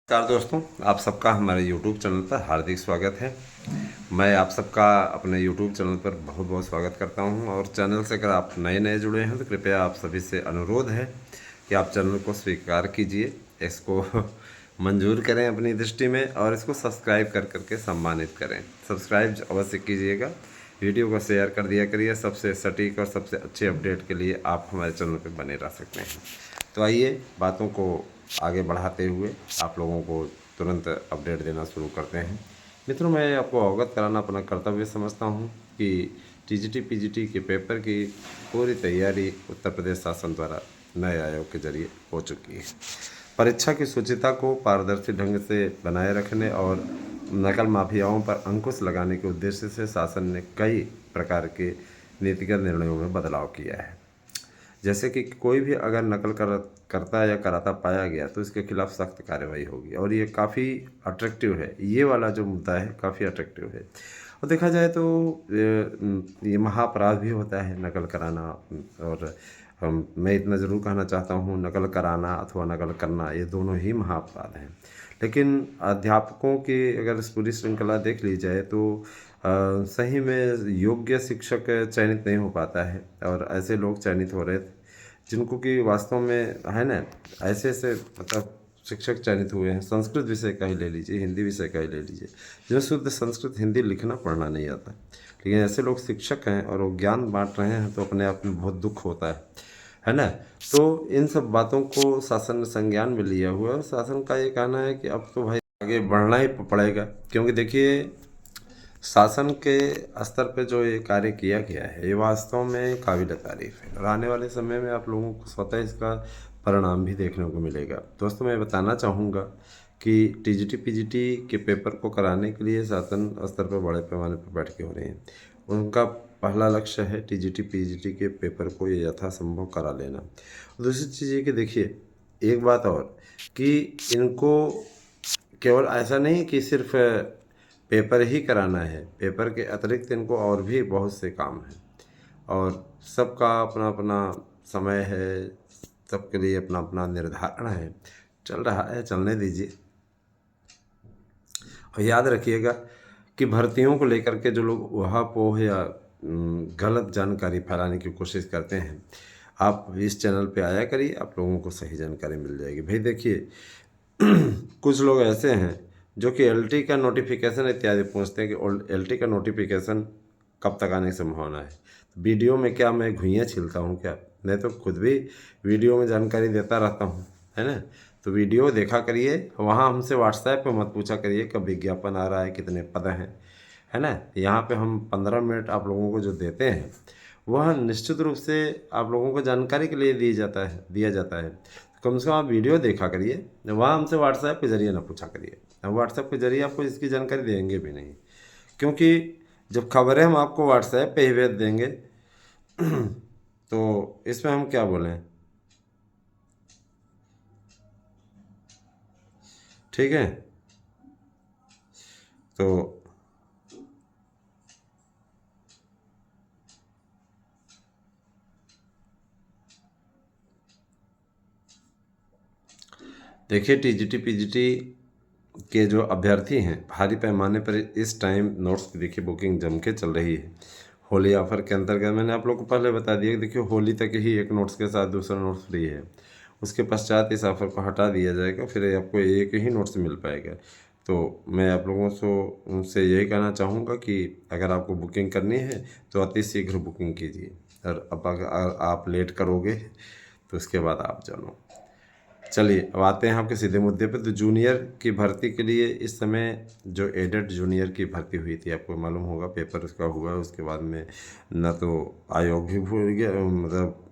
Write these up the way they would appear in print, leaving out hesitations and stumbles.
नमस्कार दोस्तों, आप सबका हमारे YouTube चैनल पर हार्दिक स्वागत है। मैं आप सबका अपने YouTube चैनल पर बहुत बहुत स्वागत करता हूं और चैनल से अगर आप नए जुड़े हैं तो कृपया आप सभी से अनुरोध है कि आप चैनल को स्वीकार कीजिए, इसको मंजूर करें अपनी दृष्टि में और इसको सब्सक्राइब कर करके सम्मानित करें। सब्सक्राइब अवश्य कीजिएगा, वीडियो को शेयर कर दिया करिए। सबसे सटीक और सबसे अच्छे अपडेट के लिए आप हमारे चैनल पर बने रह सकते हैं। तो आइए बातों को आगे बढ़ाते हुए आप लोगों को तुरंत अपडेट देना शुरू करते हैं। मित्रों, मैं आपको अवगत कराना अपना कर्तव्य समझता हूं कि टीजीटी पीजीटी के पेपर की पूरी तैयारी उत्तर प्रदेश शासन द्वारा नए आयोग के जरिए हो चुकी है। परीक्षा की शुचिता को पारदर्शी ढंग से बनाए रखने और नकल माफियाओं पर अंकुश लगाने के उद्देश्य से शासन ने कई प्रकार के नीतिगत निर्णयों में बदलाव किया है। जैसे कि कोई भी अगर नकल करता या कराता पाया गया तो इसके खिलाफ सख्त कार्रवाई होगी और ये काफ़ी अट्रैक्टिव है। ये वाला जो मुद्दा है काफ़ी अट्रैक्टिव है और देखा जाए तो ये महाअपराध भी होता है नकल कराना। और मैं इतना ज़रूर कहना चाहता हूँ, नकल कराना अथवा नकल करना ये दोनों ही महाअपराध हैं। लेकिन अध्यापकों की अगर इस पूरी श्रृंखला देख ली जाए तो सही में योग्य शिक्षक चयनित नहीं हो पाता है और ऐसे लोग चयनित हो रहे थे जिनको कि वास्तव में है ना, ऐसे ऐसे मतलब शिक्षक चयनित हुए हैं। संस्कृत विषय का ही ले लीजिए, हिंदी विषय का ही ले लीजिए, जिन्हें शुद्ध संस्कृत हिंदी लिखना पढ़ना नहीं आता, लेकिन ऐसे लोग शिक्षक हैं और वो ज्ञान बांट रहे हैं, तो अपने आप में बहुत दुख होता है ना। तो इन सब बातों को शासन ने संज्ञान में लिया हुआ है और शासन का ये कहना है कि अब तो भाई आगे बढ़ना ही पड़ेगा, क्योंकि देखिए शासन के स्तर पे जो ये कार्य किया गया है ये वास्तव में काबिल तारीफ है और आने वाले समय में आप लोगों को स्वतः इसका परिणाम भी देखने को मिलेगा। दोस्तों, मैं बताना चाहूँगा कि टीजीटी पीजीटी के पेपर को कराने के लिए शासन स्तर पर बड़े पैमाने पर बैठकें हो रही हैं। उनका पहला लक्ष्य है टीजीटी पीजीटी के पेपर को ये यथासंभव करा लेना। दूसरी चीज़ ये कि देखिए एक बात और कि इनको केवल ऐसा नहीं कि सिर्फ पेपर ही कराना है, पेपर के अतिरिक्त इनको और भी बहुत से काम हैं और सबका अपना अपना समय है, सबके लिए अपना अपना निर्धारण है। चल रहा है, चलने दीजिए। और याद रखिएगा कि भर्तियों को लेकर के जो लोग ऊहापोह या गलत जानकारी फैलाने की कोशिश करते हैं, आप इस चैनल पे आया करिए, आप लोगों को सही जानकारी मिल जाएगी। भाई देखिए कुछ लोग ऐसे हैं जो कि एलटी का नोटिफिकेशन इत्यादि पूछते हैं कि एलटी का नोटिफिकेशन कब तक आने की संभावना है। वीडियो में क्या मैं घुइयाँ छिलता हूँ क्या? मैं तो खुद भी वीडियो में जानकारी देता रहता हूँ, है ना। तो वीडियो देखा करिए, वहाँ हमसे व्हाट्सएप पे मत पूछा करिए कब विज्ञापन आ रहा है, कितने पद हैं, है ना। यहाँ पे हम 15 मिनट आप लोगों को जो देते हैं वह निश्चित रूप से आप लोगों को जानकारी के लिए दिया जाता है। कम से कम आप वीडियो देखा करिए, वहाँ हमसे व्हाट्सएप के ज़रिए ना पूछा करिए। हम व्हाट्सएप के ज़रिए आपको इसकी जानकारी देंगे भी नहीं, क्योंकि जब खबरें हम आपको व्हाट्सएप पे ही भेज देंगे तो इसमें हम क्या बोलें, ठीक है। तो देखिए टीजीटी पीजीटी के जो अभ्यर्थी हैं भारी पैमाने पर इस टाइम नोट्स की देखिए बुकिंग जम के चल रही है। होली ऑफर के अंतर्गत मैंने आप लोग को पहले बता दिया कि देखिए होली तक ही एक नोट्स के साथ दूसरा नोट्स फ्री है। उसके पश्चात इस ऑफर को हटा दिया जाएगा, फिर आपको एक ही नोट्स मिल पाएगा। तो मैं आप लोगों से उनसे यही कहना चाहूँगा कि अगर आपको बुकिंग करनी है तो अति शीघ्र बुकिंग कीजिए, और अब अगर आप लेट करोगे तो उसके बाद आप जानो। चलिए अब आते हैं आपके सीधे मुद्दे पे। तो जूनियर की भर्ती के लिए इस समय जो एडेड जूनियर की भर्ती हुई थी, आपको मालूम होगा पेपर उसका हुआ, उसके बाद में न तो आयोग भी भूल गया, मतलब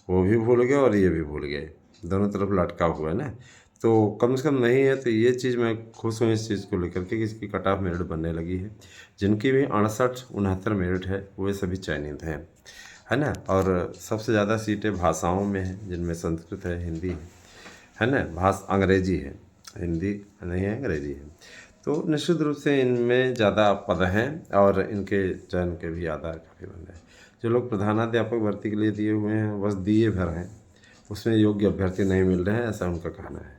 वो भी भूल गया और ये भी भूल गए, दोनों तरफ लटका हुआ है ना। तो कम से कम नहीं है तो ये चीज़ मैं खुश हूँ इस चीज़ को लेकर के कि इसकी कट ऑफ मेरिट बनने लगी है। जिनकी भी 68-69 मेरिट है वे सभी चयनित हैं, है ना। और सबसे ज़्यादा सीटें भाषाओं में हैं, जिनमें संस्कृत है, हिंदी है ना, अंग्रेजी है, हिंदी नहीं है, अंग्रेजी है। तो निश्चित रूप से इनमें ज़्यादा पद हैं और इनके चयन के भी आधार काफ़ी बन रहे हैं। जो लोग प्रधानाध्यापक भर्ती के लिए दिए हुए हैं बस दिए भर हैं, उसमें योग्य अभ्यर्थी नहीं मिल रहे हैं, ऐसा उनका कहना है।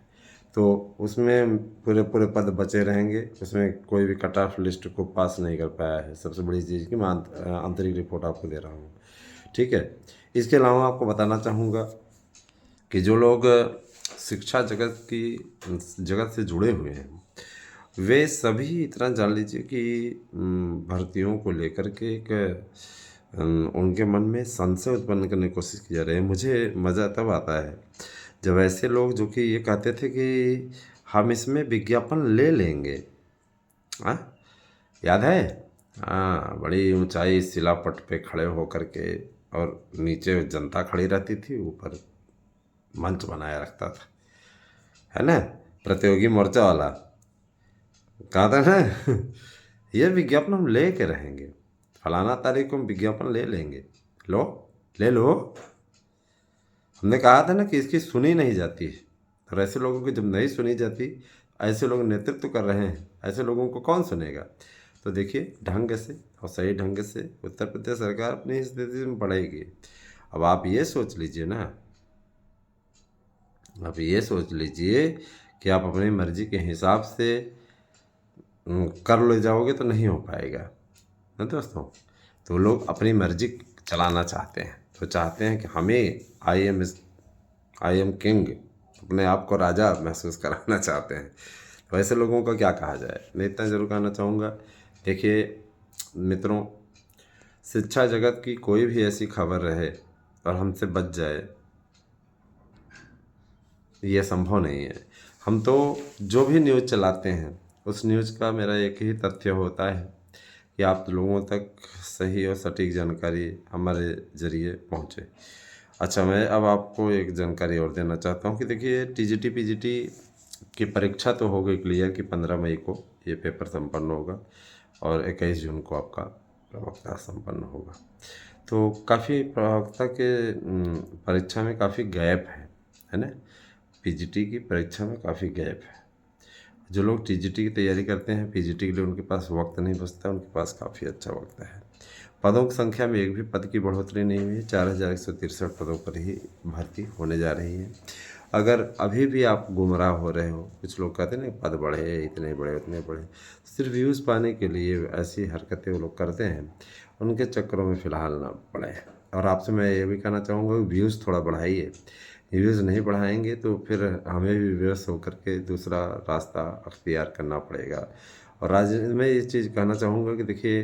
तो उसमें पूरे पूरे पद बचे रहेंगे, उसमें कोई भी कट ऑफ लिस्ट को पास नहीं कर पाया है। सबसे बड़ी चीज़ कि मैं आंतरिक रिपोर्ट आपको दे रहा हूँ, ठीक है। इसके अलावा आपको बताना चाहूँगा कि जो लोग शिक्षा जगत से जुड़े हुए हैं, वे सभी इतना जान लीजिए कि भर्तियों को लेकर के एक उनके मन में संशय उत्पन्न करने की कोशिश की जा रही है। मुझे मज़ा तब आता है जब ऐसे लोग जो कि ये कहते थे कि हम इसमें विज्ञापन ले लेंगे। हाँ, याद है? हाँ, बड़ी ऊंचाई शिलापट पे खड़े होकर के, और नीचे जनता खड़ी रहती थी, ऊपर मंच बनाया रखता था, है ना, प्रतियोगी मोर्चा वाला। कहा था ना ये विज्ञापन हम ले के रहेंगे, फलाना तारीख को हम विज्ञापन ले लेंगे, लो ले लो। हमने कहा था ना कि इसकी सुनी नहीं जाती, और ऐसे लोगों की जब नहीं सुनी जाती, ऐसे लोग नेतृत्व कर रहे हैं, ऐसे लोगों को कौन सुनेगा। तो देखिए, ढंग से और सही ढंग से उत्तर प्रदेश सरकार अपनी स्थिति में बढ़ेगी। अब आप ये सोच लीजिए ना, आप ये सोच लीजिए कि आप अपनी मर्जी के हिसाब से कर ले जाओगे तो नहीं हो पाएगा ना दोस्तों। तो लोग अपनी मर्जी चलाना चाहते हैं, तो चाहते हैं कि हमें आई एम किंग, अपने आप को राजा महसूस कराना चाहते हैं। तो ऐसे लोगों का क्या कहा जाए। मैं इतना ज़रूर कहना चाहूँगा, देखिए मित्रों, शिक्षा जगत की कोई भी ऐसी खबर रहे और हमसे बच जाए, ये संभव नहीं है। हम तो जो भी न्यूज़ चलाते हैं, उस न्यूज़ का मेरा एक ही तथ्य होता है कि आप लोगों तक सही और सटीक जानकारी हमारे ज़रिए पहुँचे। अच्छा, मैं अब आपको एक जानकारी और देना चाहता हूँ कि देखिए, टीजीटी पीजीटी की परीक्षा तो हो गई क्लियर कि 15 मई को ये पेपर संपन्न होगा और 21 जून को आपका प्रवक्ता संपन्न होगा। तो काफ़ी प्रवक्ता के परीक्षा में काफ़ी गैप है ना। पीजीटी की परीक्षा में काफ़ी गैप है। जो लोग टीजीटी की तैयारी करते हैं, पीजीटी के लिए उनके पास वक्त नहीं बचता, उनके पास काफ़ी अच्छा वक्त है। पदों की संख्या में एक भी पद की बढ़ोतरी नहीं हुई है, 4163 पदों पर ही भर्ती होने जा रही है। अगर अभी भी आप गुमराह हो रहे हो, कुछ लोग कहते हैं ना पद बढ़े, इतने बढ़े उतने बढ़े, सिर्फ व्यूज़ पाने के लिए ऐसी हरकतें वो लोग करते हैं, उनके चक्करों में फ़िलहाल ना पड़े। और आपसे मैं ये भी कहना चाहूँगा कि व्यूज़ थोड़ा बढ़ाइए। व्यूज़ नहीं बढ़ाएंगे तो फिर हमें भी विवश होकर के दूसरा रास्ता अख्तियार करना पड़ेगा। और मैं ये चीज़ कहना चाहूँगा कि देखिए,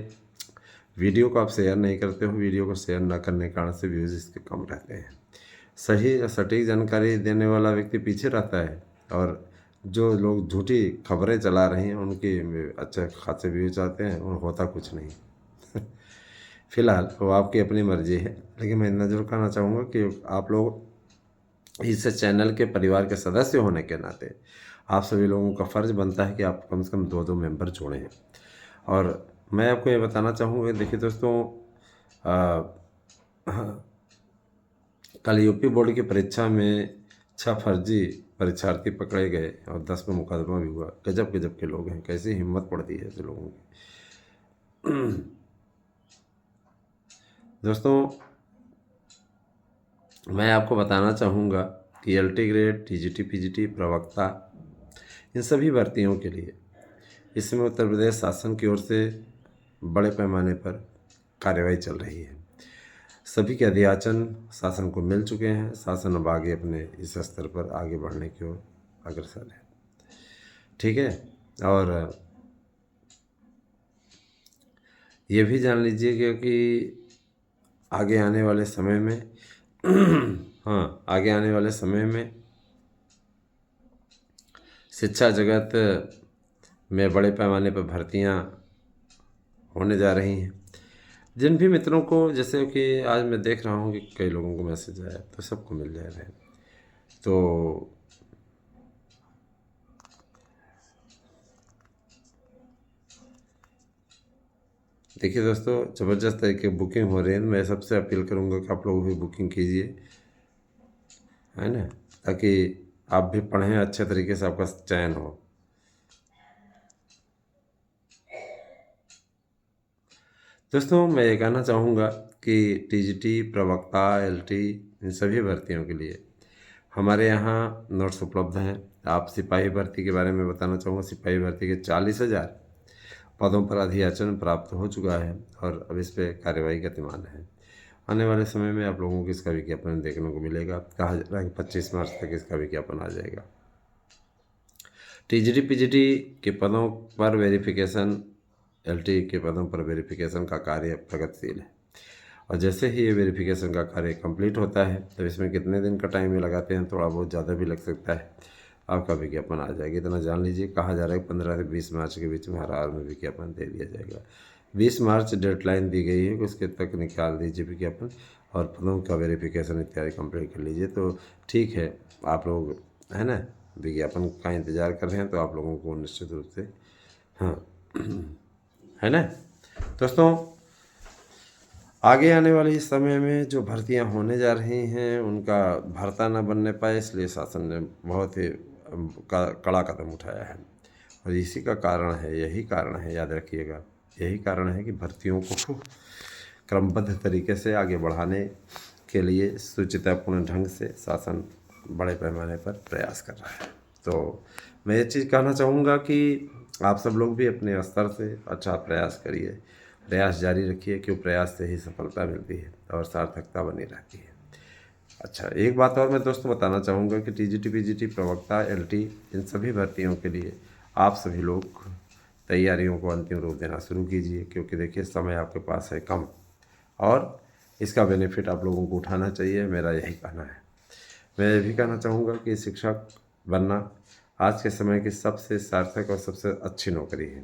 वीडियो को आप शेयर नहीं करते हो, वीडियो को शेयर ना करने के कारण से व्यूज़ इसके कम रहते हैं। सही और सटीक जानकारी देने वाला व्यक्ति पीछे रहता है, और जो लोग झूठी खबरें चला रही हैं उनकी अच्छे खासे व्यूज़ आते हैं और होता कुछ नहीं। फिलहाल वो आपकी अपनी मर्जी है, लेकिन मैं इतना ज़रूर कहना चाहूँगा कि आप लोग इस चैनल के परिवार के सदस्य होने के नाते आप सभी लोगों का फ़र्ज़ बनता है कि आप कम से कम 2-2 मेंबर जोड़ें। और मैं आपको ये बताना चाहूँगा, देखिए दोस्तों, कल यूपी बोर्ड की परीक्षा में 6 फर्जी परीक्षार्थी पकड़े गए और 10 पे मुकदमा भी हुआ। गजब गजब के लोग हैं, कैसी हिम्मत पड़ती है ऐसे लोगों की। दोस्तों, मैं आपको बताना चाहूँगा कि एलटी ग्रेड, टीजीटी पीजीटी, प्रवक्ता, इन सभी भर्तियों के लिए इस समय उत्तर प्रदेश शासन की ओर से बड़े पैमाने पर कार्रवाई चल रही है। सभी के अध्याचन शासन को मिल चुके हैं। शासन अब आगे अपने इस स्तर पर आगे बढ़ने की ओर अग्रसर है, ठीक है। और ये भी जान लीजिए क्योंकि आगे आने वाले समय में हाँ, आगे आने वाले समय में शिक्षा जगत में बड़े पैमाने पर भर्तियां होने जा रही हैं। जिन भी मित्रों को, जैसे कि आज मैं देख रहा हूँ कि कई लोगों को मैसेज आया, तो सबको मिल जा रहे हैं। तो देखिए दोस्तों, ज़बरदस्त तरीके बुकिंग हो रही है। मैं सबसे अपील करूँगा कि आप लोग भी बुकिंग कीजिए, है ना, ताकि आप भी पढ़ें, अच्छे तरीके से आपका चयन हो। दोस्तों, मैं ये कहना चाहूँगा कि टीजीटी, प्रवक्ता, एलटी, इन सभी भर्तियों के लिए हमारे यहाँ नोट्स उपलब्ध हैं। आप सिपाही भर्ती के बारे में बताना चाहूँगा। सिपाही भर्ती के 40,000 पदों पर अधियाचन प्राप्त हो चुका है और अब इस पर कार्यवाही गतिमान है। आने वाले समय में आप लोगों को इसका विज्ञापन देखने को मिलेगा। कहा जा रहा है कि 25 मार्च तक इसका विज्ञापन आ जाएगा। टीजीटी पीजीटी के पदों पर वेरिफिकेशन, एलटी के पदों पर वेरिफिकेशन का कार्य प्रगतिशील है और जैसे ही ये वेरिफिकेशन का कार्य कंप्लीट होता है तो इसमें कितने दिन का टाइम लगाते हैं, थोड़ा बहुत ज़्यादा भी लग सकता है, आपका विज्ञापन आ जाएगा। इतना जान लीजिए। कहा जा रहा है 15 से 20 मार्च के बीच में हर हाल में विज्ञापन दे दिया जाएगा। 20 मार्च डेडलाइन दी गई है कि उसके तक निकाल दीजिए विज्ञापन और पदों का वेरिफिकेशन इत्यादि कंप्लीट कर लीजिए। तो ठीक है, आप लोग है ना विज्ञापन का इंतज़ार कर रहे हैं तो आप लोगों को निश्चित रूप से हाँ है ना दोस्तों, आगे आने वाले इस समय में जो भर्तियां होने जा रही हैं उनका भर्ता न बनने पाए, इसलिए शासन ने बहुत ही कड़ा कदम उठाया है और इसी का कारण है, यही कारण है, याद रखिएगा, यही कारण है कि भर्तियों को क्रमबद्ध तरीके से आगे बढ़ाने के लिए सुचितापूर्ण ढंग से शासन बड़े पैमाने पर प्रयास कर रहा है। तो मैं ये चीज़ कहना चाहूँगा कि आप सब लोग भी अपने स्तर से अच्छा प्रयास करिए, प्रयास जारी रखिए, क्यों प्रयास से ही सफलता मिलती है और सार्थकता बनी रहती है। अच्छा, एक बात और मैं दोस्तों बताना चाहूँगा कि टीजीटी पीजीटी प्रवक्ता एलटी इन सभी भर्तियों के लिए आप सभी लोग तैयारियों को अंतिम रूप देना शुरू कीजिए, क्योंकि देखिए समय आपके पास है कम और इसका बेनिफिट आप लोगों को उठाना चाहिए, मेरा यही कहना है। मैं ये भी कहना चाहूँगा कि शिक्षक बनना आज के समय की सबसे सार्थक और सबसे अच्छी नौकरी है।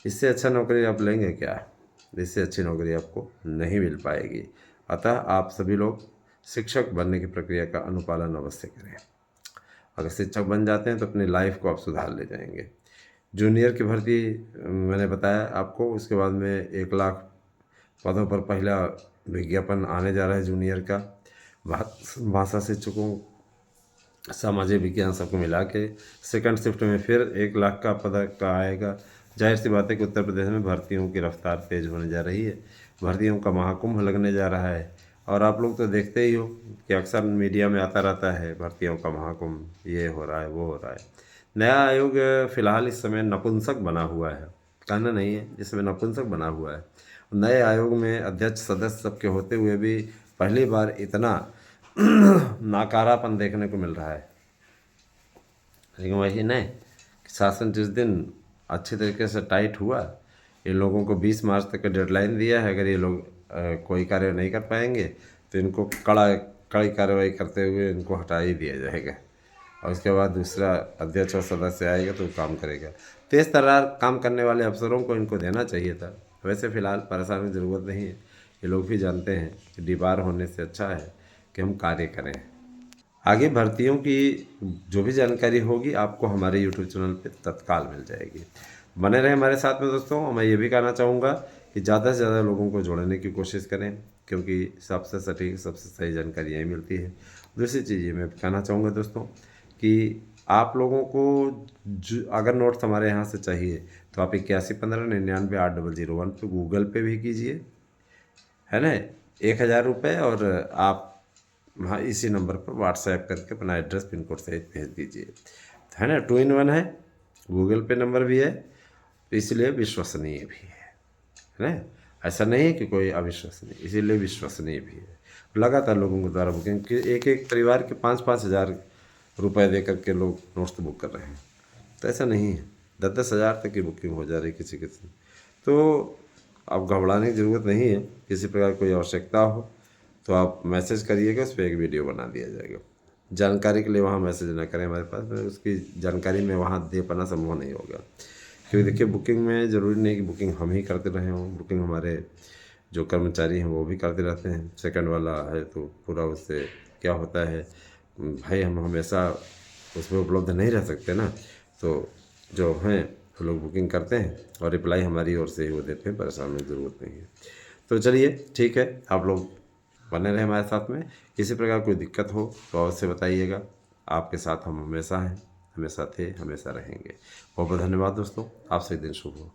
इससे अच्छा नौकरी आप लेंगे क्या? इससे अच्छी नौकरी आपको नहीं मिल पाएगी। अतः आप सभी लोग शिक्षक बनने की प्रक्रिया का अनुपालन अवश्य करें। अगर शिक्षक बन जाते हैं तो अपनी लाइफ को आप सुधार ले जाएंगे। जूनियर की भर्ती मैंने बताया आपको, उसके बाद में 1 लाख पदों पर पहला विज्ञापन आने जा रहा है जूनियर का। भाषा शिक्षकों, सामाजिक विज्ञान सबको मिला के सेकंड शिफ्ट में फिर 1 लाख का पद का आएगा। जाहिर सी बात है कि उत्तर प्रदेश में भर्तियों की रफ्तार तेज़ होने जा रही है, भर्तियों का महाकुंभ लगने जा रहा है और आप लोग तो देखते ही हो कि अक्सर मीडिया में आता रहता है भर्तियों का महाकुंभ, ये हो रहा है, वो हो रहा है। नया आयोग फिलहाल इस समय नपुंसक बना हुआ है, कहना नहीं है, इस समय नपुंसक बना हुआ है। नए आयोग में अध्यक्ष सदस्य सबके होते हुए भी पहली बार इतना नाकारापन देखने को मिल रहा है। लेकिन वही नहीं, शासन जिस दिन अच्छे तरीके से टाइट हुआ, इन लोगों को 20 मार्च तक का डेडलाइन दिया है, अगर ये लोग कोई कार्य नहीं कर पाएंगे तो इनको कड़ी कार्रवाई करते हुए इनको हटा ही दिया जाएगा और उसके बाद दूसरा अध्यक्ष और सदस्य आएगा तो काम करेगा। तेज़ तर्रार काम करने वाले अफसरों को इनको देना चाहिए था। वैसे फ़िलहाल परेशानी की ज़रूरत नहीं है, ये लोग भी जानते हैं कि डिबार होने से अच्छा है कि हम कार्य करें। आगे भर्तियों की जो भी जानकारी होगी आपको हमारे यूट्यूब चैनल पे तत्काल मिल जाएगी। बने रहे हमारे साथ में दोस्तों। मैं ये भी कहना चाहूँगा कि ज़्यादा से ज़्यादा लोगों को जोड़ने की कोशिश करें, क्योंकि सबसे सटीक, सबसे सही जानकारी यही मिलती है। दूसरी चीज़ ये मैं कहना चाहूँगा दोस्तों कि आप लोगों को अगर नोट्स हमारे यहाँ से चाहिए तो आप 8115998001 पे गूगल पे भी कीजिए, है ना, 1000 रुपये, और आप हाँ इसी नंबर पर व्हाट्सएप करके अपना एड्रेस पिन कोड सहित भेज दीजिए, है ना। 2 in 1 है, गूगल पे नंबर भी है, तो इसलिए विश्वसनीय भी है ना। ऐसा नहीं है कि कोई अविश्वसनीय, इसीलिए विश्वसनीय भी है। लगातार लोगों के द्वारा बुकिंग कि एक परिवार के 5-5 हज़ार रुपये दे करके लोग नोट्स बुक कर रहे हैं, तो ऐसा नहीं है, 10-10 हज़ार तक की बुकिंग हो जा रही किसी किसी। तो अब घबराने की ज़रूरत नहीं है। किसी प्रकार कोई आवश्यकता हो तो आप मैसेज करिएगा, उस पर एक वीडियो बना दिया जाएगा। जानकारी के लिए वहाँ मैसेज ना करें हमारे पास, उसकी जानकारी में वहाँ दे पाना संभव नहीं होगा, क्योंकि देखिए बुकिंग में ज़रूरी नहीं कि बुकिंग हम ही करते रहे हों, बुकिंग हमारे जो कर्मचारी हैं वो भी करते रहते हैं। सेकंड वाला है तो पूरा उससे क्या होता है भाई, हम हमेशा उसमें उपलब्ध नहीं रह सकते ना, तो जो हैं वो लोग बुकिंग करते हैं और रिप्लाई हमारी ओर से ही वो देते हैं, परेशान होने की ज़रूरत नहीं है। तो चलिए ठीक है, आप लोग बने रहे हमारे साथ में। किसी प्रकार कोई दिक्कत हो तो अवश्य बताइएगा, आपके साथ हम हमेशा हैं, हमेशा थे, हमेशा रहेंगे। बहुत बहुत धन्यवाद दोस्तों, आपसे दिन शुभ हो।